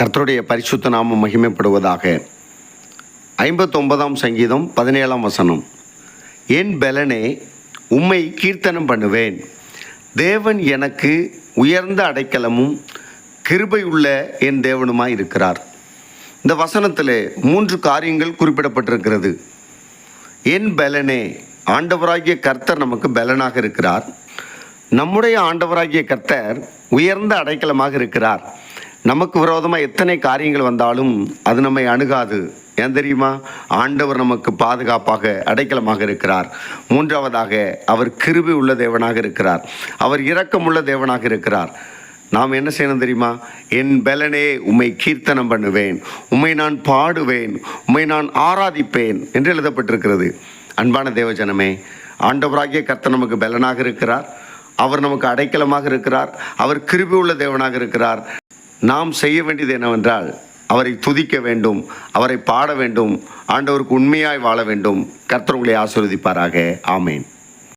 கர்த்தருடைய பரிசுத்த நாமம் மகிமைப்படுவதாக. 59ஆம் சங்கீதம் 17ஆம் வசனம். என் பெலனே, உம்மை கீர்த்தனம் பண்ணுவேன். தேவன் எனக்கு உயர்ந்த அடைக்கலமும் கிருபையுள்ள என் தேவனுமாய் இருக்கிறார். இந்த வசனத்தில் 3 காரியங்கள் குறிப்பிடப்பட்டிருக்கிறது. என் பெலனே, ஆண்டவராகிய கர்த்தர் நமக்கு பெலனாக இருக்கிறார். நம்முடைய ஆண்டவராகிய கர்த்தர் உயர்ந்த அடைக்கலமாக இருக்கிறார். நமக்கு விரோதமாக எத்தனை காரியங்கள் வந்தாலும் அது நம்மை அணுகாது. ஏன் தெரியுமா? ஆண்டவர் நமக்கு பாதுகாப்பாக அடைக்கலமாக இருக்கிறார். 3ஆவதாக, அவர் கிருபை உள்ள தேவனாக இருக்கிறார். அவர் இரக்கமுள்ள தேவனாக இருக்கிறார். நாம் என்ன செய்யணும் தெரியுமா? என் பெலனே, உம்மை கீர்த்தனம் பண்ணுவேன், உம்மை நான் பாடுவேன், உம்மை நான் ஆராதிப்பேன் என்று எழுதப்பட்டிருக்கிறது. அன்பான தேவஜனமே, ஆண்டவராகிய கர்த்தர் நமக்கு பெலனாக இருக்கிறார். அவர் நமக்கு அடைக்கலமாக இருக்கிறார். அவர் கிருபை உள்ள தேவனாக இருக்கிறார். நாம் செய்ய வேண்டியது என்னவென்றால், அவரை துதிக்க வேண்டும், அவரை பாட வேண்டும், ஆண்டவருக்கு உண்மையாய் வாழ வேண்டும். கர்த்தர் உங்களை ஆசீர்வதிப்பாராக. ஆமேன்.